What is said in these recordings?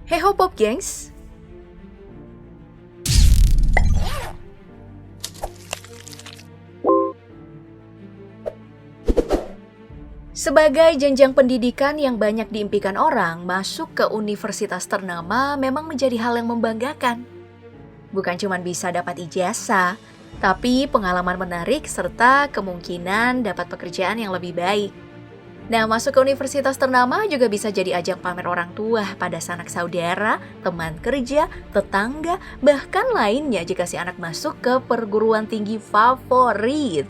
Hey ho Pop gengs! Sebagai jenjang pendidikan yang banyak diimpikan orang, masuk ke universitas ternama memang menjadi hal yang membanggakan. Bukan cuma bisa dapat ijazah, tapi pengalaman menarik serta kemungkinan dapat pekerjaan yang lebih baik. Nah, masuk ke universitas ternama juga bisa jadi ajang pamer orang tua pada sanak saudara, teman kerja, tetangga, bahkan lainnya jika si anak masuk ke perguruan tinggi favorit.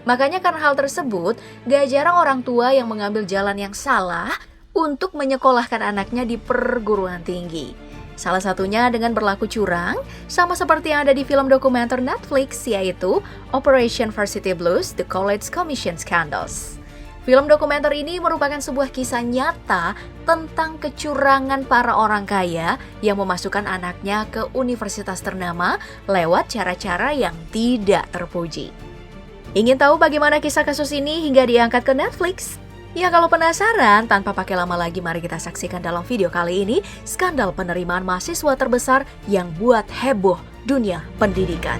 Makanya karena hal tersebut, gak jarang orang tua yang mengambil jalan yang salah untuk menyekolahkan anaknya di perguruan tinggi. Salah satunya dengan berlaku curang, sama seperti yang ada di film dokumenter Netflix, yaitu Operation Varsity Blues: The College Commission Scandals. Film dokumenter ini merupakan sebuah kisah nyata tentang kecurangan para orang kaya yang memasukkan anaknya ke universitas ternama lewat cara-cara yang tidak terpuji. Ingin tahu bagaimana kisah kasus ini hingga diangkat ke Netflix? Ya kalau penasaran, tanpa pakai lama lagi mari kita saksikan dalam video kali ini skandal penerimaan mahasiswa terbesar yang buat heboh dunia pendidikan.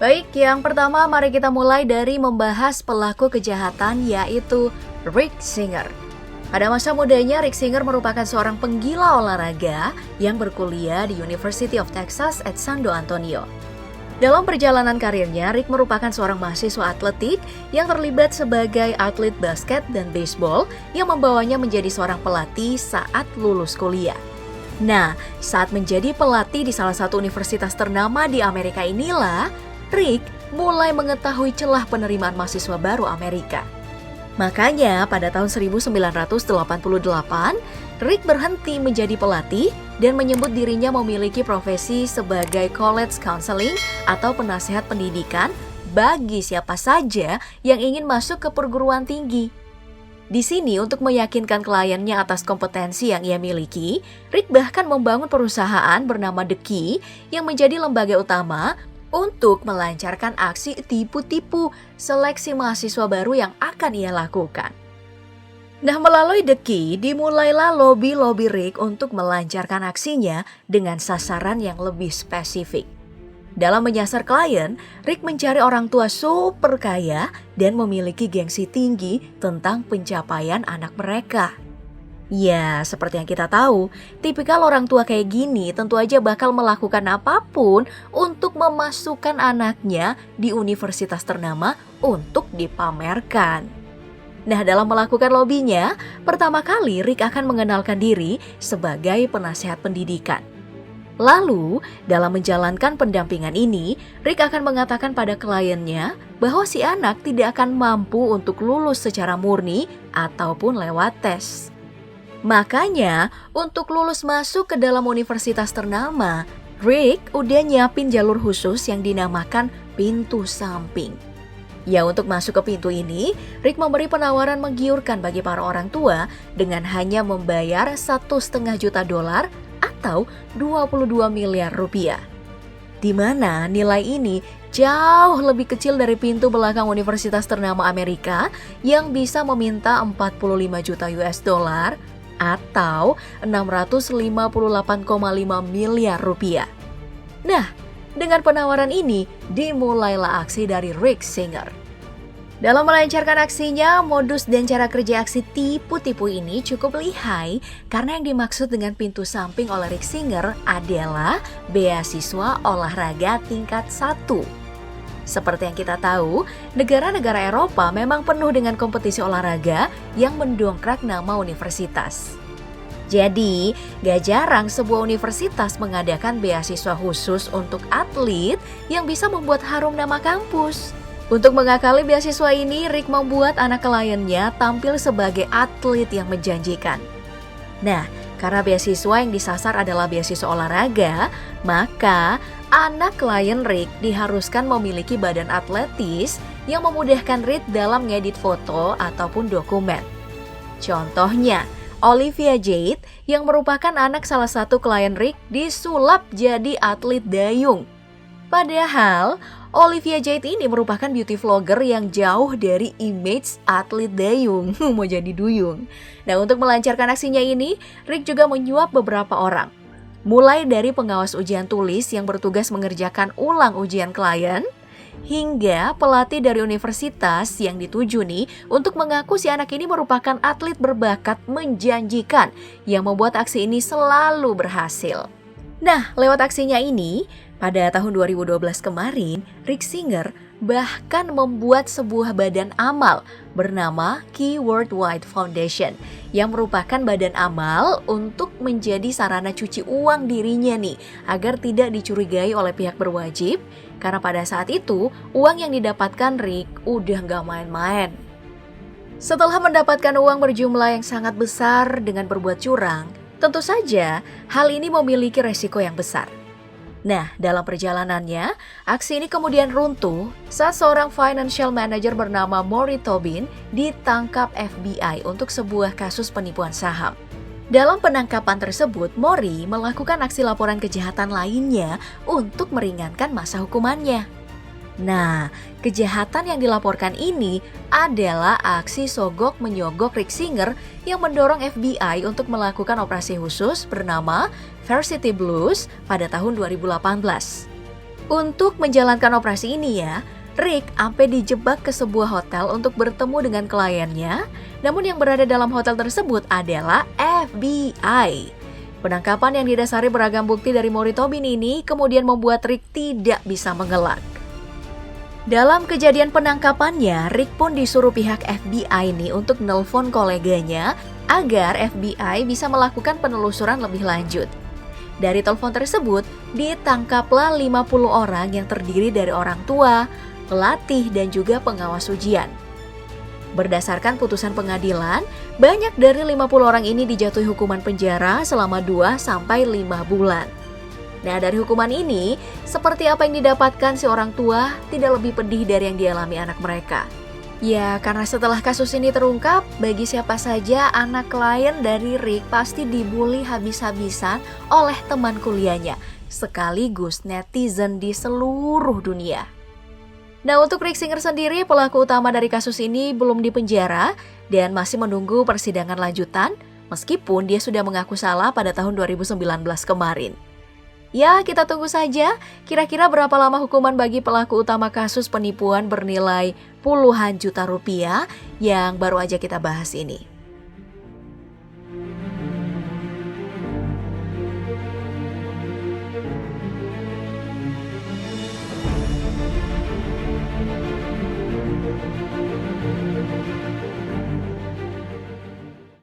Baik, yang pertama mari kita mulai dari membahas pelaku kejahatan yaitu Rick Singer. Pada masa mudanya, Rick Singer merupakan seorang penggila olahraga yang berkuliah di University of Texas at San Antonio. Dalam perjalanan karirnya, Rick merupakan seorang mahasiswa atletik yang terlibat sebagai atlet basket dan baseball yang membawanya menjadi seorang pelatih saat lulus kuliah. Nah, saat menjadi pelatih di salah satu universitas ternama di Amerika inilah, Rick mulai mengetahui celah penerimaan mahasiswa baru Amerika. Makanya pada tahun 1988, Rick berhenti menjadi pelatih dan menyebut dirinya memiliki profesi sebagai college counseling atau penasehat pendidikan bagi siapa saja yang ingin masuk ke perguruan tinggi. Di sini untuk meyakinkan kliennya atas kompetensi yang ia miliki, Rick bahkan membangun perusahaan bernama The Key yang menjadi lembaga utama untuk melancarkan aksi tipu-tipu seleksi mahasiswa baru yang akan ia lakukan. Nah, melalui The Key, dimulailah lobby-lobby Rick untuk melancarkan aksinya dengan sasaran yang lebih spesifik. Dalam menyasar klien, Rick mencari orang tua super kaya dan memiliki gengsi tinggi tentang pencapaian anak mereka. Ya, seperti yang kita tahu, tipikal orang tua kayak gini tentu aja bakal melakukan apapun untuk memasukkan anaknya di universitas ternama untuk dipamerkan. Nah, dalam melakukan lobbynya, pertama kali Rick akan mengenalkan diri sebagai penasehat pendidikan. Lalu, dalam menjalankan pendampingan ini, Rick akan mengatakan pada kliennya bahwa si anak tidak akan mampu untuk lulus secara murni ataupun lewat tes. Makanya, untuk lulus masuk ke dalam universitas ternama, Rick udah nyiapin jalur khusus yang dinamakan pintu samping. Ya, untuk masuk ke pintu ini, Rick memberi penawaran menggiurkan bagi para orang tua dengan hanya membayar $1,5 juta atau 22 miliar rupiah. Di mana nilai ini jauh lebih kecil dari pintu belakang universitas ternama Amerika yang bisa meminta 45 juta atau 658,5 miliar rupiah. Nah, dengan penawaran ini dimulailah aksi dari Rick Singer. Dalam melancarkan aksinya, modus dan cara kerja aksi tipu-tipu ini cukup lihai karena yang dimaksud dengan pintu samping oleh Rick Singer adalah beasiswa olahraga tingkat 1. Seperti yang kita tahu, negara-negara Eropa memang penuh dengan kompetisi olahraga yang mendongkrak nama universitas. Jadi, gak jarang sebuah universitas mengadakan beasiswa khusus untuk atlet yang bisa membuat harum nama kampus. Untuk mengakali beasiswa ini, Rick membuat anak kliennya tampil sebagai atlet yang menjanjikan. Nah, karena beasiswa yang disasar adalah beasiswa olahraga, maka anak klien Rick diharuskan memiliki badan atletis yang memudahkan Rick dalam ngedit foto ataupun dokumen. Contohnya, Olivia Jade yang merupakan anak salah satu klien Rick disulap jadi atlet dayung. Padahal, Olivia Jade ini merupakan beauty vlogger yang jauh dari image atlet dayung, mau jadi duyung. Nah, untuk melancarkan aksinya ini, Rick juga menyuap beberapa orang. Mulai dari pengawas ujian tulis yang bertugas mengerjakan ulang ujian klien, hingga pelatih dari universitas yang dituju nih untuk mengaku si anak ini merupakan atlet berbakat menjanjikan yang membuat aksi ini selalu berhasil. Nah, lewat aksinya ini, pada tahun 2012 kemarin, Rick Singer bahkan membuat sebuah badan amal bernama Key Worldwide Foundation yang merupakan badan amal untuk menjadi sarana cuci uang dirinya nih agar tidak dicurigai oleh pihak berwajib karena pada saat itu uang yang didapatkan Rick udah gak main-main. Setelah mendapatkan uang berjumlah yang sangat besar dengan berbuat curang, tentu saja hal ini memiliki resiko yang besar. Nah, dalam perjalanannya, aksi ini kemudian runtuh saat seorang financial manager bernama Maury Tobin ditangkap FBI untuk sebuah kasus penipuan saham. Dalam penangkapan tersebut, Maury melakukan aksi laporan kejahatan lainnya untuk meringankan masa hukumannya. Nah, kejahatan yang dilaporkan ini adalah aksi sogok menyogok Rick Singer yang mendorong FBI untuk melakukan operasi khusus bernama Varsity Blues pada tahun 2018. Untuk menjalankan operasi ini ya, Rick sampai dijebak ke sebuah hotel untuk bertemu dengan kliennya, namun yang berada dalam hotel tersebut adalah FBI. Penangkapan yang didasari beragam bukti dari Maury Tobin ini kemudian membuat Rick tidak bisa mengelak. Dalam kejadian penangkapannya, Rick pun disuruh pihak FBI nih untuk nelpon koleganya agar FBI bisa melakukan penelusuran lebih lanjut. Dari telepon tersebut, ditangkaplah 50 orang yang terdiri dari orang tua, pelatih, dan juga pengawas ujian. Berdasarkan putusan pengadilan, banyak dari 50 orang ini dijatuhi hukuman penjara selama 2-5 bulan. Nah, dari hukuman ini, seperti apa yang didapatkan si orang tua tidak lebih pedih dari yang dialami anak mereka. Ya, karena setelah kasus ini terungkap, bagi siapa saja anak klien dari Rick pasti dibully habis-habisan oleh teman kuliahnya, sekaligus netizen di seluruh dunia. Nah, untuk Rick Singer sendiri, pelaku utama dari kasus ini belum dipenjara dan masih menunggu persidangan lanjutan, meskipun dia sudah mengaku salah pada tahun 2019 kemarin. Ya, kita tunggu saja kira-kira berapa lama hukuman bagi pelaku utama kasus penipuan bernilai puluhan juta rupiah yang baru aja kita bahas ini.